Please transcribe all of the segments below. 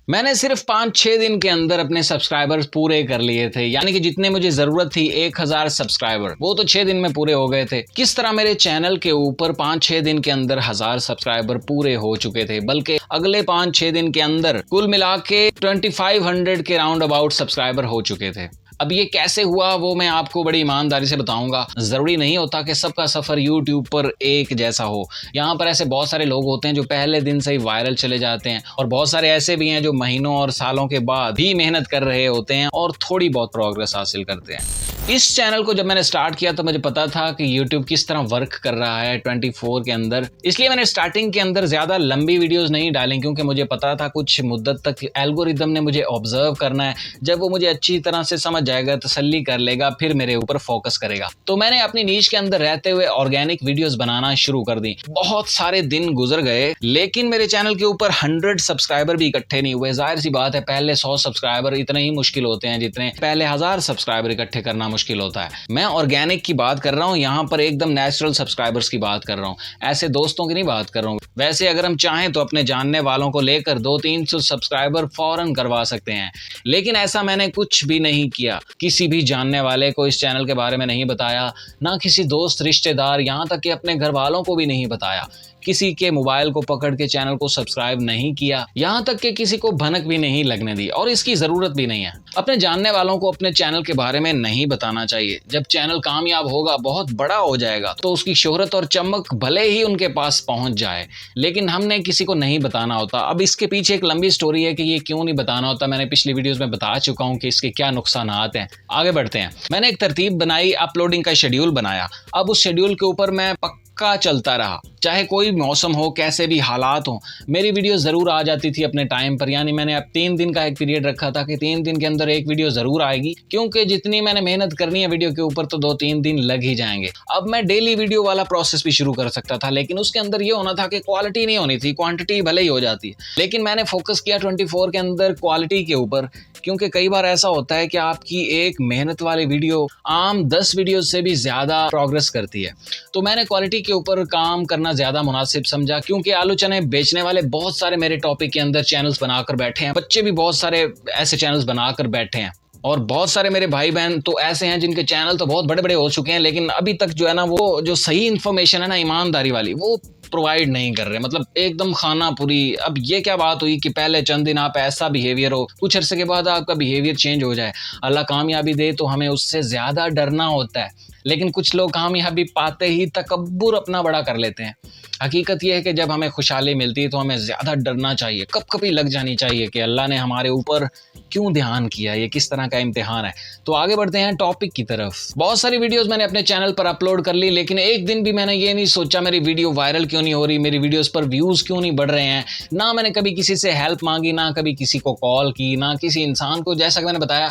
मैंने सिर्फ 5-6 दिन के अंदर अपने सब्सक्राइबर्स पूरे कर लिए थे, यानी कि जितने मुझे जरूरत थी 1000 सब्सक्राइबर, वो तो 6 दिन में पूरे हो गए थे। किस तरह मेरे चैनल के ऊपर 5-6 दिन के अंदर 1000 सब्सक्राइबर पूरे हो चुके थे, बल्कि अगले 5-6 दिन के अंदर कुल मिला के 2500 के राउंड अबाउट सब्सक्राइबर हो चुके थे। अब ये कैसे हुआ वो मैं आपको बड़ी ईमानदारी से बताऊंगा। जरूरी नहीं होता कि सबका सफर YouTube पर एक जैसा हो। यहाँ पर ऐसे बहुत सारे लोग होते हैं जो पहले दिन से ही वायरल चले जाते हैं, और बहुत सारे ऐसे भी हैं जो महीनों और सालों के बाद भी मेहनत कर रहे होते हैं और थोड़ी बहुत प्रोग्रेस हासिल करते हैं। इस चैनल को जब मैंने स्टार्ट किया तो मुझे पता था कि YouTube किस तरह वर्क कर रहा है 24 के अंदर, इसलिए मैंने स्टार्टिंग के अंदर ज्यादा लंबी वीडियोस नहीं डाली, क्योंकि मुझे पता था कुछ मुद्दत तक एल्गोरिदम ने मुझे ऑब्जर्व करना है। जब वो मुझे अच्छी तरह से समझ जाएगा, तसल्ली कर लेगा, फिर मेरे ऊपर फोकस करेगा। तो मैंने अपनी नीश के अंदर रहते हुए ऑर्गेनिक वीडियोस बनाना शुरू कर दी। बहुत सारे दिन गुजर गए, लेकिन मेरे चैनल के ऊपर 100 सब्सक्राइबर भी इकट्ठे नहीं हुए। जाहिर सी बात है, पहले 100 सब्सक्राइबर इतने ही मुश्किल होते हैं जितने पहले 1000 सब्सक्राइबर इकट्ठे करना मुश्किल होता है। मैं ऑर्गेनिक की बात कर रहा हूँ, यहाँ पर एकदम नेचुरल सब्सक्राइबर्स की बात कर रहा हूँ, ऐसे दोस्तों की नहीं बात कर रहा हूँ। वैसे अगर हम चाहें तो अपने जानने वालों को लेकर 200-300 सब्सक्राइबर फौरन करवा सकते हैं, लेकिन ऐसा मैंने कुछ भी नहीं किया। किसी भी जानने वाले को इस चैनल के बारे में नहीं बताया, ना किसी दोस्त रिश्तेदार, यहाँ तक कि अपने घर वालों को भी नहीं बताया। किसी के मोबाइल को पकड़ के चैनल को सब्सक्राइब नहीं किया, यहाँ तक कि किसी को भनक भी नहीं लगने दी, और इसकी जरूरत भी नहीं है। अपने जानने वालों को अपने चैनल के बारे में नहीं बताना चाहिए। जब चैनल कामयाब होगा, बहुत बड़ा हो जाएगा, तो उसकी शोहरत और चमक भले ही उनके पास पहुंच जाए, लेकिन हमने किसी को नहीं बताना होता। अब इसके पीछे एक लंबी स्टोरी है कि ये क्यों नहीं बताना होता। मैंने पिछली वीडियोस में बता चुका हूं कि इसके क्या नुकसानात हैं। आगे बढ़ते हैं। मैंने एक तरतीब बनाई, अपलोडिंग का शेड्यूल बनाया। अब उस शेड्यूल के ऊपर मैं पक्का चलता रहा, चाहे कोई मौसम हो, कैसे भी हालात हो, मेरी वीडियो जरूर आ जाती थी अपने टाइम पर। यानी मैंने अब 3 दिन का एक पीरियड रखा था कि 3 दिन के अंदर एक वीडियो जरूर आएगी, क्योंकि जितनी मैंने मेहनत करनी है वीडियो के ऊपर तो 2-3 दिन लग ही जाएंगे। अब मैं डेली वीडियो वाला प्रोसेस भी शुरू कर सकता था, लेकिन उसके अंदर ये होना था कि क्वालिटी नहीं होनी थी, क्वांटिटी भले ही हो जाती है। लेकिन मैंने फोकस किया 24 के अंदर क्वालिटी के ऊपर, क्योंकि कई बार ऐसा होता है कि आपकी एक मेहनत वाली वीडियो आम 10 वीडियो से भी ज्यादा प्रोग्रेस करती है। तो मैंने क्वालिटी के ऊपर काम करना ज्यादा मुनासिब समझा, क्योंकि आलू चने बेचने वाले बहुत सारे मेरे टॉपिक के अंदर चैनल्स बनाकर बैठे हैं। बच्चे भी बहुत सारे ऐसे चैनल्स बनाकर बैठे हैं, और बहुत सारे मेरे भाई बहन तो ऐसे हैं जिनके चैनल तो बहुत बड़े बड़े हो चुके हैं, लेकिन अभी तक जो है ना, वो जो सही इन्फॉर्मेशन है ना, ईमानदारी वाली, वो प्रोवाइड नहीं कर रहे। मतलब एकदम खाना पूरी। अब ये क्या बात हुई कि पहले चंद दिन आप ऐसा बिहेवियर हो, कुछ अरसे के बाद आपका बिहेवियर चेंज हो जाए। अल्लाह कामयाबी दे तो हमें उससे ज्यादा डरना होता है, लेकिन कुछ लोग कामयाबी पाते ही तकब्बुर अपना बड़ा कर लेते हैं। हकीकत यह है कि जब हमें खुशहाली मिलती है तो हमें ज्यादा डरना चाहिए, कभी लग जानी चाहिए कि अल्लाह ने हमारे ऊपर क्यों ध्यान किया, ये किस तरह का इम्तिहान है। तो आगे बढ़ते हैं टॉपिक की तरफ। बहुत सारी वीडियोस मैंने अपने चैनल पर अपलोड कर ली, लेकिन एक दिन भी मैंने ये नहीं सोचा मेरी वीडियो वायरल क्यों नहीं हो रही, मेरी वीडियोस पर व्यूज क्यों नहीं बढ़ रहे हैं। ना मैंने कभी किसी से हेल्प मांगी, ना कभी किसी को कॉल की, ना किसी इंसान को, जैसा कि मैंने बताया,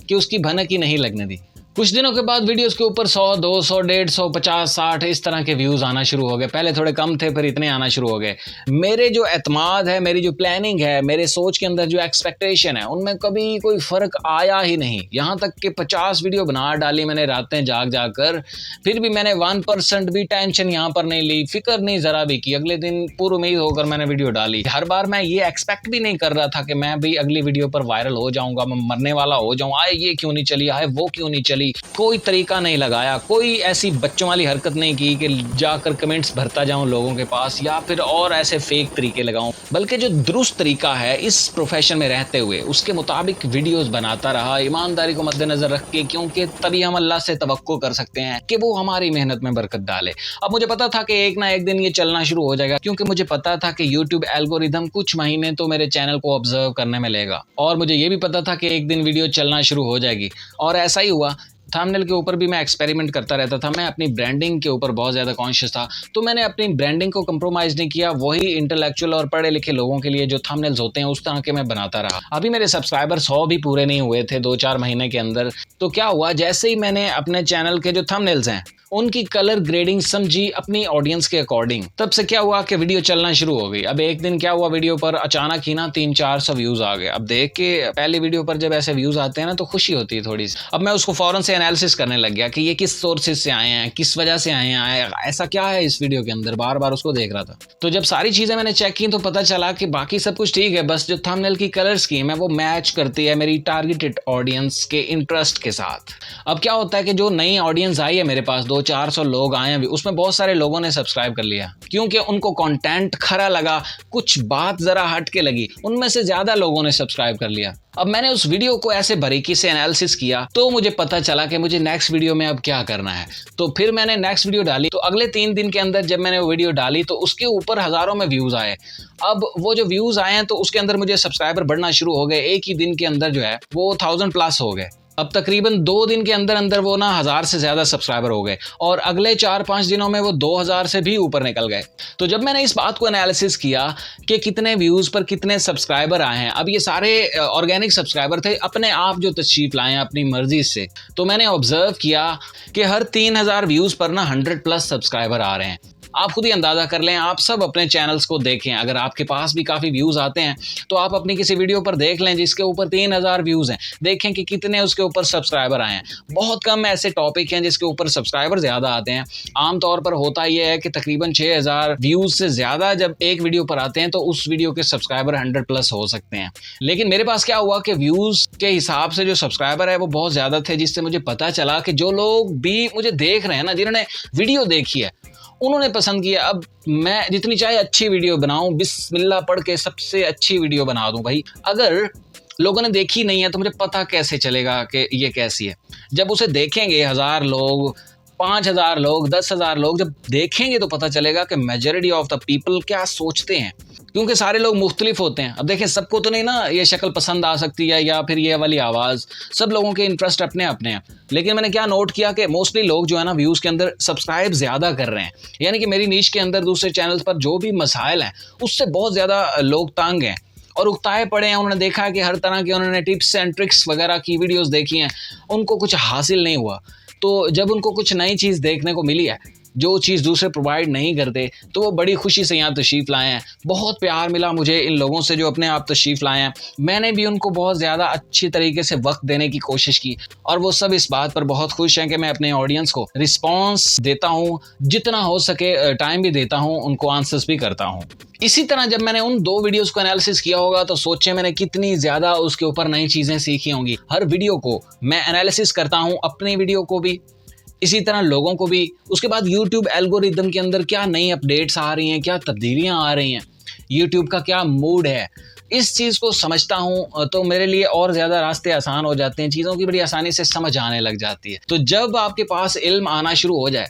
कि उसकी भनक ही नहीं लगने दी। कुछ दिनों के बाद वीडियोस के ऊपर 100, 200, 150, 50, 60 इस तरह के व्यूज आना शुरू हो गए। पहले थोड़े कम थे, फिर इतने आना शुरू हो गए। मेरे जो एतमाद है, मेरी जो प्लानिंग है, मेरे सोच के अंदर जो एक्सपेक्टेशन है, उनमें कभी कोई फर्क आया ही नहीं। यहाँ तक कि 50 वीडियो बना डाली मैंने रातें जाग जाकर, फिर भी मैंने 1% भी टेंशन यहाँ पर नहीं ली, फिक्र नहीं जरा भी की। अगले दिन पूरी उम्मीद होकर मैंने वीडियो डाली। हर बार मैं ये एक्सपेक्ट भी नहीं कर रहा था कि मैं भी अगली वीडियो पर वायरल हो जाऊंगा, मैं मरने वाला हो जाऊँ, आए ये क्यों नहीं चली, आए वो क्यों नहीं चली। कोई तरीका नहीं लगाया, कोई ऐसी बच्चों वाली हरकत नहीं की कि जाकर कमेंट्स भरता जाऊं लोगों के पास, या फिर और ऐसे फेक तरीके लगाऊं। बल्कि जो दुरुस्त तरीका है इस प्रोफेशन में रहते हुए, उसके मुताबिक वीडियोस बनाता रहा, ईमानदारी को मद्देनजर रख के, क्योंकि तभी हम अल्लाह से तवक्को कर सकते हैं कि वो हमारी मेहनत में बरकत डाले। अब मुझे पता था कि एक ना एक दिन ये चलना शुरू हो जाएगा, क्योंकि मुझे पता था कि यूट्यूब एल्गोरिदम कुछ महीने तो मेरे चैनल को ऑब्जर्व करने में लेगा, और मुझे ये भी पता था कि एक दिन वीडियो चलना शुरू हो जाएगी, और ऐसा ही हुआ। थंबनेल के ऊपर भी मैं एक्सपेरिमेंट करता रहता था, मैं अपनी ब्रांडिंग के ऊपर बहुत ज़्यादा कॉन्शियस था, तो मैंने अपनी ब्रांडिंग को कंप्रोमाइज़ नहीं किया। वही इंटेलेक्चुअल और पढ़े लिखे लोगों के लिए जो थंबनेल्स होते हैं उस तरह के मैं बनाता रहा। अभी मेरे सब्सक्राइबर 100 भी पूरे नहीं हुए थे 2-4 महीने के अंदर। तो क्या हुआ, जैसे ही मैंने अपने चैनल के जो थंबनेल्स हैं उनकी कलर ग्रेडिंग समझी अपनी ऑडियंस के अकॉर्डिंग। तब से क्या हुआ कि वीडियो चलना शुरू हो गई। अब एक दिन क्या हुआ, वीडियो पर अचानक ही ना 300-400 व्यूज आ गए। अब देख के पहली वीडियो पर जब ऐसे व्यूज आते हैं ना तो खुशी होती है थोड़ी सी। अब मैं उसको फौरन से एनालिसिस करने लग गया कि ये किस सोर्सेज से आए हैं, किस वजह से आए हैं, ऐसा क्या है इस वीडियो के अंदर, बार बार उसको देख रहा था। तो जब सारी चीजें मैंने चेक की तो पता चला कि बाकी सब कुछ ठीक है, बस जो थंबनेल की कलर स्कीम है वो मैच करती है मेरी टारगेटेड ऑडियंस के इंटरेस्ट के साथ। अब क्या होता है कि जो नई ऑडियंस आई है मेरे पास, 200-400 लोग आए हैं, उसमें बहुत सारे लोगों ने सब्सक्राइब कर लिया क्योंकि उनको कंटेंट खरा लगा, कुछ बात जरा हट के लगी, उनमें से ज्यादा लोगों ने सब्सक्राइब कर लिया। अब मैंने उस वीडियो को ऐसे बारीकी से एनालिसिस किया तो मुझे पता चला कि मुझे नेक्स्ट वीडियो में अब क्या करना है। तो फिर मैंने नेक्स्ट वीडियो डाली। तो अगले 3 दिन के अंदर जब मैंने वो वीडियो डाली तो उसके ऊपर हजारों में व्यूज आए। अब वो जो व्यूज आए हैं तो उसके अंदर मुझे सब्सक्राइबर बढ़ना शुरू हो गए। एक ही दिन के अंदर जो है वो 1000+ हो गए। अब तकरीबन 2 दिन के अंदर अंदर वो ना 1000 से ज्यादा सब्सक्राइबर हो गए और अगले 4-5 दिनों में वो 2000 से भी ऊपर निकल गए। तो जब मैंने इस बात को एनालिसिस किया कि कितने व्यूज पर कितने सब्सक्राइबर आए हैं, अब ये सारे ऑर्गेनिक सब्सक्राइबर थे, अपने आप जो तशरीफ लाए हैं अपनी मर्जी से। तो मैंने ऑब्जर्व किया कि हर 3000 व्यूज पर ना 100+ सब्सक्राइबर आ रहे हैं। आप खुद ही अंदाजा कर लें, आप सब अपने चैनल्स को देखें, अगर आपके पास भी काफ़ी व्यूज़ आते हैं तो आप अपनी किसी वीडियो पर देख लें जिसके ऊपर 3000 व्यूज़ हैं, देखें कि कितने उसके ऊपर सब्सक्राइबर आए हैं। बहुत कम ऐसे टॉपिक हैं जिसके ऊपर सब्सक्राइबर ज़्यादा आते हैं। आमतौर पर होता यह है कि तकरीबन 6000 व्यूज़ से ज़्यादा जब एक वीडियो पर आते हैं तो उस वीडियो के सब्सक्राइबर 100+ हो सकते हैं। लेकिन मेरे पास क्या हुआ कि व्यूज़ के हिसाब से जो सब्सक्राइबर है वो बहुत ज़्यादा थे, जिससे मुझे पता चला कि जो लोग भी मुझे देख रहे हैं ना, जिन्होंने वीडियो देखी है उन्होंने पसंद किया। अब मैं जितनी चाहे अच्छी वीडियो बनाऊं, बिस्मिल्लाह पढ़ के सबसे अच्छी वीडियो बना दूं भाई, अगर लोगों ने देखी नहीं है तो मुझे पता कैसे चलेगा कि ये कैसी है। जब उसे देखेंगे 1000 लोग, 5000 लोग, 10,000 लोग जब देखेंगे तो पता चलेगा कि मेजॉरिटी ऑफ द पीपल क्या सोचते हैं, क्योंकि सारे लोग मुख्तलिफ होते हैं। अब देखें, सबको तो नहीं ना ये शक्ल पसंद आ सकती है या फिर ये वाली आवाज़, सब लोगों के इंटरेस्ट अपने अपने हैं। लेकिन मैंने क्या नोट किया कि मोस्टली लोग जो है ना व्यूज़ के अंदर सब्सक्राइब ज़्यादा कर रहे हैं, यानी कि मेरी नीश के अंदर दूसरे चैनल्स पर जो भी मसाइल हैं उससे बहुत ज़्यादा लोग तंग हैं और उकताए पड़े हैं। उन्होंने देखा कि हर तरह की उन्होंने टिप्स एंड ट्रिक्स वगैरह की वीडियोस देखी हैं, उनको कुछ हासिल नहीं हुआ। तो जब उनको कुछ नई चीज़ देखने को मिली है जो चीज़ दूसरे प्रोवाइड नहीं करते तो वो बड़ी खुशी से यहाँ तशरीफ़ लाए हैं। बहुत प्यार मिला मुझे इन लोगों से जो अपने आप तशरीफ़ लाए हैं। मैंने भी उनको बहुत ज़्यादा अच्छी तरीके से वक्त देने की कोशिश की और वो सब इस बात पर बहुत खुश हैं कि मैं अपने ऑडियंस को रिस्पॉन्स देता हूँ, जितना हो सके टाइम भी देता हूँ, उनको आंसर्स भी करता हूँ। इसी तरह जब मैंने उन 2 वीडियोस को एनालिसिस किया होगा तो सोचे मैंने कितनी ज़्यादा उसके ऊपर नई चीज़ें सीखी होंगी। हर वीडियो को मैं एनालिसिस करता हूँ, अपनी वीडियो को भी, इसी तरह लोगों को भी। उसके बाद YouTube एल्गोरिदम के अंदर क्या नई अपडेट्स आ रही हैं, क्या तब्दीलियां आ रही हैं, YouTube का क्या मूड है, इस चीज़ को समझता हूँ तो मेरे लिए और ज़्यादा रास्ते आसान हो जाते हैं, चीज़ों की बड़ी आसानी से समझ आने लग जाती है। तो जब आपके पास इल्म आना शुरू हो जाए,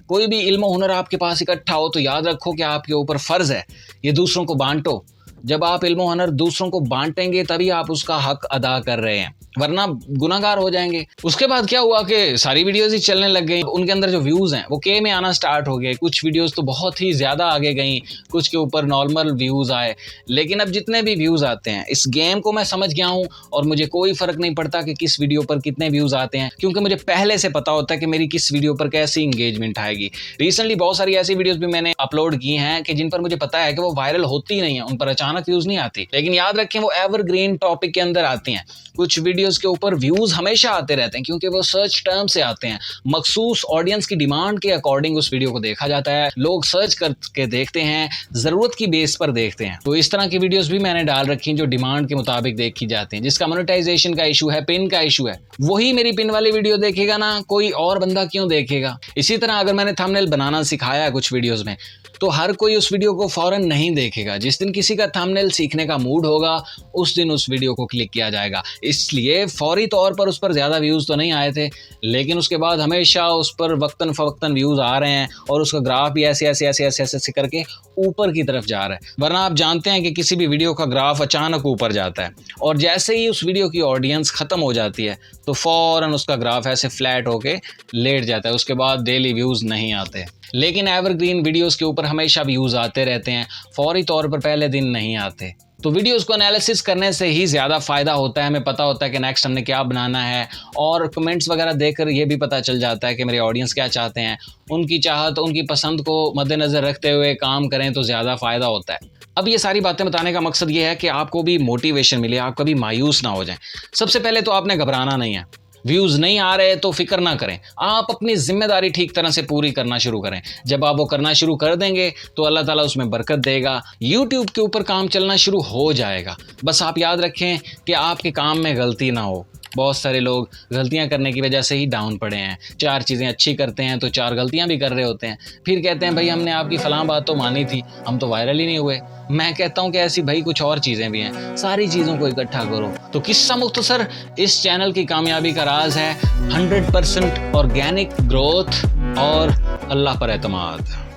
कोई भी इल्म हुनर आपके पास इकट्ठा हो, तो याद रखो कि आपके ऊपर फ़र्ज़ है ये दूसरों को बांटो। जब आप इल्म हुनर दूसरों को बांटेंगे तभी आप उसका हक अदा कर रहे हैं, वरना गुनाहगार हो जाएंगे। उसके बाद क्या हुआ कि सारी वीडियोस ही चलने लग गई, उनके अंदर जो व्यूज़ हैं वो के में आना स्टार्ट हो गए। कुछ वीडियोस तो बहुत ही ज़्यादा आगे गई, कुछ के ऊपर नॉर्मल व्यूज़ आए। लेकिन अब जितने भी व्यूज़ आते हैं, इस गेम को मैं समझ गया हूँ और मुझे कोई फ़र्क नहीं पड़ता कि किस वीडियो पर कितने व्यूज़ आते हैं, क्योंकि मुझे पहले से पता होता है कि मेरी किस वीडियो पर कैसी इंगेजमेंट आएगी। रिसेंटली बहुत सारी ऐसी वीडियोज़ भी मैंने अपलोड की हैं कि जिन पर मुझे पता है कि वो वायरल होती नहीं है, उन पर अचानक व्यूज़ नहीं आती, लेकिन याद रखें वो एवरग्रीन टॉपिक के अंदर आती हैं। कुछ वीडियोस के ऊपर व्यूज हमेशा आते रहते हैं क्योंकि वो सर्च टर्म से आते हैं, मखसूस ऑडियंस की डिमांड के अकॉर्डिंग उस वीडियो को देखा जाता है, लोग सर्च करके देखते हैं, जरूरत की बेस पर देखते हैं। तो इस तरह की वीडियोस भी मैंने डाल रखी हैं जो डिमांड के मुताबिक देखी जाती हैं। जिसका मोनेटाइजेशन का इशू है, पिन का इशू है, वही मेरी पिन वाली वीडियो देखेगा ना, कोई और बंदा क्यों देखेगा। इसी तरह अगर मैंने थंबनेल बनाना सिखाया है कुछ वीडियोस में, तो हर कोई उस वीडियो को फौरन नहीं देखेगा। जिस दिन किसी का थंबनेल सीखने का मूड होगा उस दिन उस वीडियो को क्लिक किया जाएगा। इसलिए फौरी तौर पर उस पर ज़्यादा व्यूज़ तो नहीं आए थे, लेकिन उसके बाद हमेशा उस पर वक्तन फ़वक्तन व्यूज़ आ रहे हैं और उसका ग्राफ भी ऐसे ऐसे ऐसे ऐसे ऐसे करके ऊपर की तरफ जा रहा है। वरना आप जानते हैं कि किसी भी वीडियो का ग्राफ अचानक ऊपर जाता है और जैसे ही उस वीडियो की ऑडियंस ख़त्म हो जाती है तो फ़ौरन उसका ग्राफ ऐसे फ्लैट होके लेट जाता है। उसके बाद डेली व्यूज़ नहीं आते। लेकिन एवरग्रीन वीडियोस के ऊपर हमेशा व्यूज़ आते रहते हैं, फौरी तौर पर पहले दिन नहीं आते। तो वीडियोस को एनालिसिस करने से ही ज़्यादा फ़ायदा होता है, हमें पता होता है कि नेक्स्ट हमने क्या बनाना है, और कमेंट्स वगैरह देखकर ये भी पता चल जाता है कि मेरे ऑडियंस क्या चाहते हैं। उनकी चाहत, उनकी पसंद को मद्देनज़र रखते हुए काम करें तो ज़्यादा फ़ायदा होता है। अब ये सारी बातें बताने का मकसद ये है कि आपको भी मोटिवेशन मिले, आप कभी मायूस ना हो जाएं। सबसे पहले तो आपने घबराना नहीं है। व्यूज़ नहीं आ रहे तो फिक्र ना करें, आप अपनी जिम्मेदारी ठीक तरह से पूरी करना शुरू करें। जब आप वो करना शुरू कर देंगे तो अल्लाह ताला उसमें बरकत देगा, यूट्यूब के ऊपर काम चलना शुरू हो जाएगा। बस आप याद रखें कि आपके काम में गलती ना हो। बहुत सारे लोग गलतियां करने की वजह से ही डाउन पड़े हैं। 4 चीज़ें अच्छी करते हैं तो 4 गलतियां भी कर रहे होते हैं, फिर कहते हैं भाई हमने आपकी फलां बात तो मानी थी, हम तो वायरल ही नहीं हुए। मैं कहता हूं कि ऐसी भाई कुछ और चीज़ें भी हैं, सारी चीज़ों को इकट्ठा करो। तो किस्सा मुख्तसर इस चैनल की कामयाबी का राज है 100% ऑर्गेनिक ग्रोथ और अल्लाह पर एतमाद।